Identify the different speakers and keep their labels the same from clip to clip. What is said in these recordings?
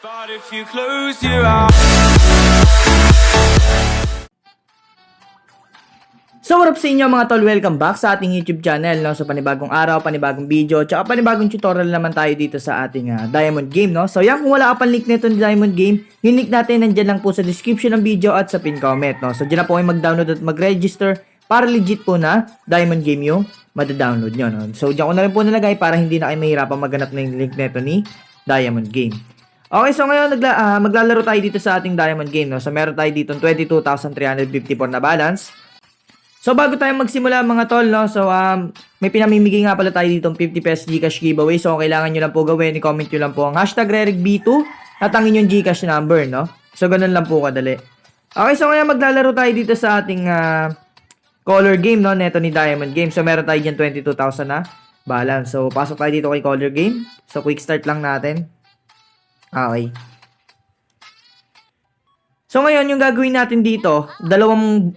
Speaker 1: But if you close your eyes.
Speaker 2: So what up sa inyo mga tol, welcome back sa ating YouTube channel, no? So panibagong araw, panibagong video, tsaka panibagong tutorial naman tayo dito sa ating Diamond Game, no? So yan, kung wala ka pang link nito ng Diamond Game, yung link natin nandyan lang po sa description ng video at sa pin comment, no? So dyan na po kayo mag-download at mag-register para legit po na Diamond Game yung madadownload nyo, no? So dyan ko na rin po nalagay para hindi na kayo mahirapan maghanap ng link nito ni Diamond Game. Okay, so ngayon maglalaro tayo dito sa ating Diamond Game, no? So meron tayo dito 22,354 na balance. So bago tayo magsimula mga tol, no? So may pinamimigay nga pala tayo dito 50 pesos Gcash giveaway. So kailangan nyo lang po gawin, i-comment nyo lang po ang hashtag RerigB2 at ang inyong Gcash number, no? So ganun lang po kadali. Okay, so ngayon maglalaro tayo dito sa ating color game, no? Neto ni Diamond Game. So meron tayo dyan 22,000 na balance. So pasok tayo dito kay color game. So quick start lang natin. Okay. So ngayon yung gagawin natin dito, dalawang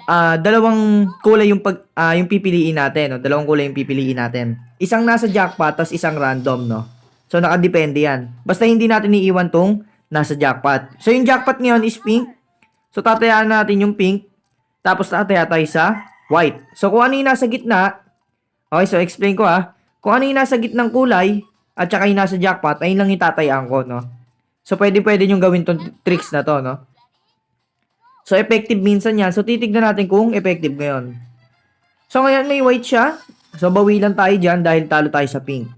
Speaker 2: kulay yung yung pipiliin natin, no? Dalawang kulay yung pipiliin natin. Isang nasa jackpot tas isang random, no. So nakadepende 'yan. Basta hindi natin iiwan tong nasa jackpot. So yung jackpot ngayon is pink. So tatayaan natin yung pink, tapos tataya tayo sa white. So kung ano yung nasa gitna, okay, so explain ko kung ano yung nasa gitnang kulay at saka yung nasa jackpot, ayun lang itatayaan ko, no. So pwede yung gawin tong tricks na to, no. So, effective minsan yan. So, titignan natin kung effective ngayon. So, ngayon may white siya. So, bawi lang tayo dyan dahil talo tayo sa pink.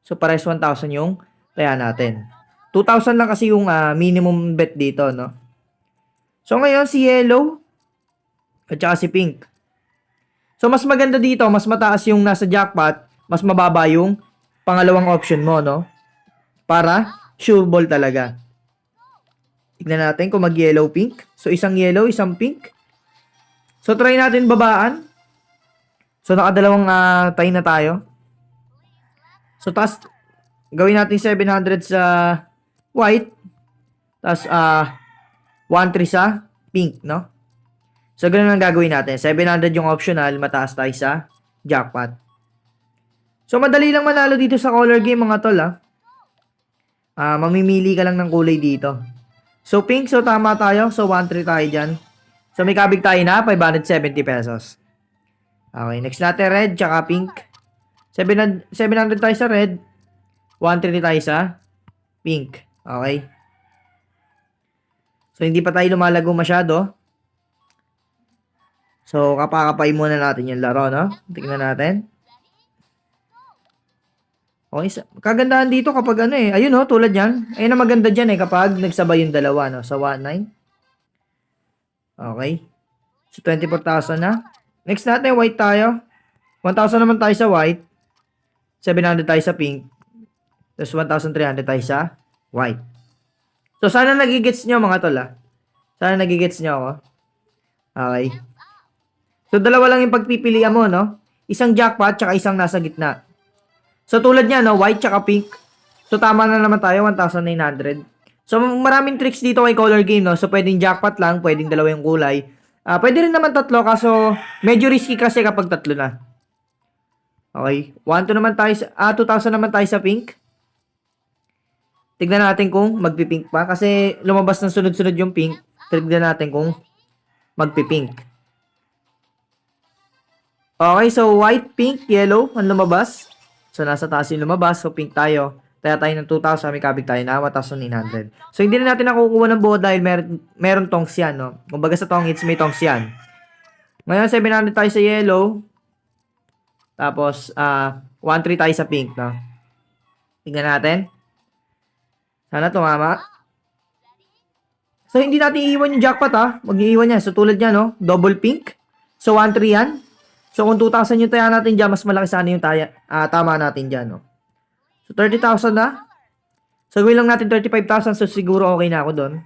Speaker 2: So, pares 1,000 yung taya natin. 2,000 lang kasi yung minimum bet dito, no? So, ngayon si yellow at saka si pink. So, mas maganda dito. Mas mataas yung nasa jackpot. Mas mababa yung pangalawang option mo, no? Para sure ball talaga. Tignan natin kung mag-yellow pink. So, isang yellow, isang pink. So, try natin babaan. So, nakadalawang tie na tayo. So, tas gawin natin 700 sa white. Tas 1,3 sa pink, no? So, ganun ang gagawin natin. 700 yung optional, mataas tayo sa jackpot. So, madali lang manalo dito sa color game, mga tol, mamimili ka lang ng kulay dito. So, pink. So, tama tayo. So, 1,3 tayo dyan. So, may kabig tayo na 570 pesos. Okay. Next natin, red tsaka pink. 700 tayo sa red. 1,3 tayo sa pink. Okay. So, hindi pa tayo lumalago masyado. So, kapakapay muna natin yung laro, no? Tingnan natin. Okay, kagandahan dito kapag ayun tulad yan. Ayun ang maganda dyan kapag nagsabay yung dalawa, no? So, 1,900. Okay. So, 24,000 na. Next natin, white tayo. 1,000 naman tayo sa white. 700 tayo sa pink. Tapos 1,300 tayo sa white. So, sana nagigets nyo mga tol, Sana nagigets nyo ako. Okay. So, dalawa lang yung pagpipilian mo, no? Isang jackpot, tsaka isang nasa gitna. So, tulad niya, no? White tsaka pink. So, tama na naman tayo, 1,900. So, maraming tricks dito kay color game, no? So, pwedeng jackpot lang, pwedeng dalawa yung kulay. Pwede rin naman tatlo, kaso medyo risky kasi kapag tatlo na. Okay. 1,200 naman tayo sa, 2,000 naman tayo sa pink. Tignan natin kung magpipink pa. Kasi lumabas ng sunod-sunod yung pink. Tignan natin kung magpipink. Okay, so white, pink, yellow ang lumabas. So, nasa taas yung lumabas. So, pink tayo. Taya tayo ng 2,000. May kabig tayo na 1,900. So, hindi na natin nakukuha ng buo dahil meron tongs yan, no? Kumbaga sa tong hits, may tongs yan. Ngayon, 700 tayo sa yellow. Tapos, 1,300 tayo sa pink, no? Tingnan natin. Sana tumama. So, hindi natin iiwan yung jackpot, Mag-iiwan yan. So, tulad yan, no? Double pink. So, 1,300 yan. So, kung 2,000 yung taya natin dyan, mas malaki sana yung tama natin dyan, no? So, 30,000 na. So, gawin lang natin 35,000. So, siguro okay na ako doon.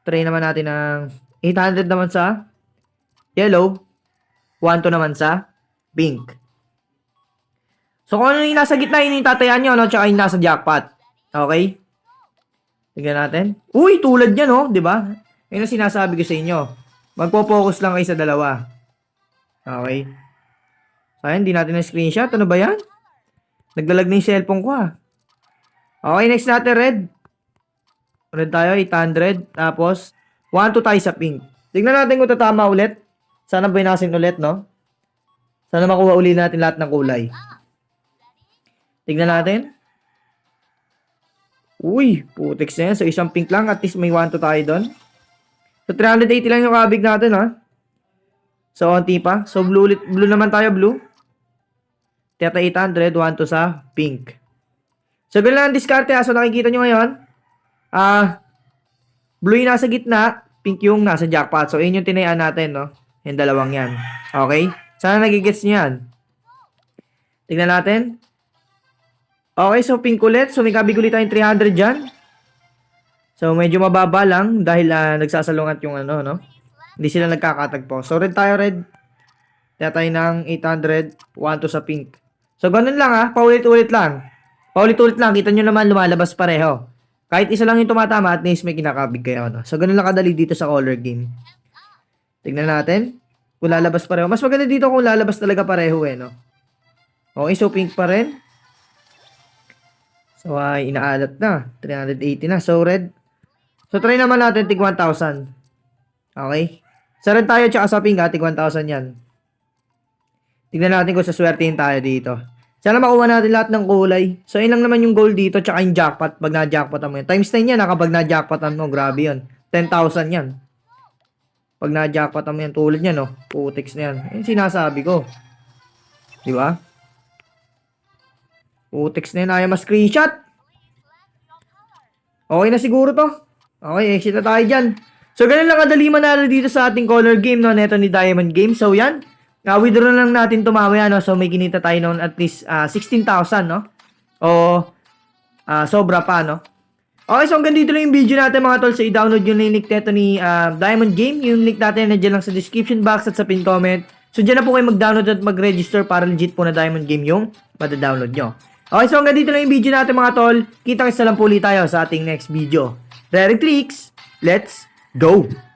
Speaker 2: Try naman natin ng 800 naman sa yellow. 1,200 naman sa pink. So, kung ano yung nasa gitna, yun yung tatayaan nyo, no? Tsaka yung nasa jackpot. Okay? Tignan natin. Uy, tulad yan, no? Diba? Yun ang sinasabi ko sa inyo. Magpo-focus lang kayo sa dalawa. Okay. Sayang, hindi natin na-screenshot. Ano ba yan? Naglalag na yung cellphone ko, Okay, next natin, red. Ulit tayo, 800. Tapos, 1-2 tayo sa pink. Tignan natin kung tatama ulit. Sana binasin ulit, no? Sana makuha uli natin lahat ng kulay. Tignan natin. Uy, putik na yan. So, isang pink lang. At least may 1-2 tayo doon. So, 380 lang yung kabig natin, ha? So, onti pa. So, blue naman tayo, blue. Tiyata 800, 1-2 sa pink. So, ganun lang ang diskarte, ha? So, nakikita nyo ngayon. Blue yung nasa gitna. Pink yung nasa jackpot. So, yun yung tinayaan natin, no? Yung dalawang yan. Okay? Sana nagigets nyo yan. Tignan natin. Okay, so pink ulit. So, may kabig ulit tayong 300 dyan. So, medyo mababa lang dahil nagsasalungat yung ano, no? Hindi sila nagkakatagpo. So, red tayo, red. Kaya tayo ng 800. 1-2 sa pink. So, ganun lang, ha? Paulit-ulit lang. Paulit-ulit lang. Kita nyo naman, lumalabas pareho. Kahit isa lang yung tumatama, at least may kinakabig kayo, no? So, ganun lang kadali dito sa color game. Tignan natin. Kung lalabas pareho. Mas maganda dito kung lalabas talaga pareho, eh, no? Okay, so pink pa rin. So, inaalat na. 380 na. So, red. So, try naman natin tig 1,000. Okay? Sa red tayo, tsaka sa pink, tig 1,000 yan. Tignan natin kung saswertein tayo dito. Sana makuha natin lahat ng kulay. So, yun lang naman yung goal dito, tsaka yung jackpot. Pag na-jackpotan mo yan. Times 10 yan, kapag na-jackpotan mo. Grabe yun. 10,000 yan. Pag na-jackpotan mo yan, tulad yan, no? Putix na yan. Yung sinasabi ko. Di ba? Putix na yan. Ayaw ma-screenshot. Okay na siguro to. Okay, exit na tayo dyan. So, ganun lang kadali manalo dito sa ating color game, no? Neto ni Diamond Game. So, yan. Withdraw lang natin tumawaya, no? So, may kinita tayo noon at least 16,000, no? O, sobra pa, no? Okay, so hanggang dito lang yung video natin, mga tol. So, i-download yung link neto ni Diamond Game. Yung link natin nandiyan lang sa description box at sa pin comment. So, dyan na po kayo mag-download at mag-register para legit po na Diamond Game yung mada-download nyo. Okay, so hanggang dito lang yung video natin, mga tol. Kita-kits na lang po ulit tayo sa ating next video. Direct Tricks, let's go!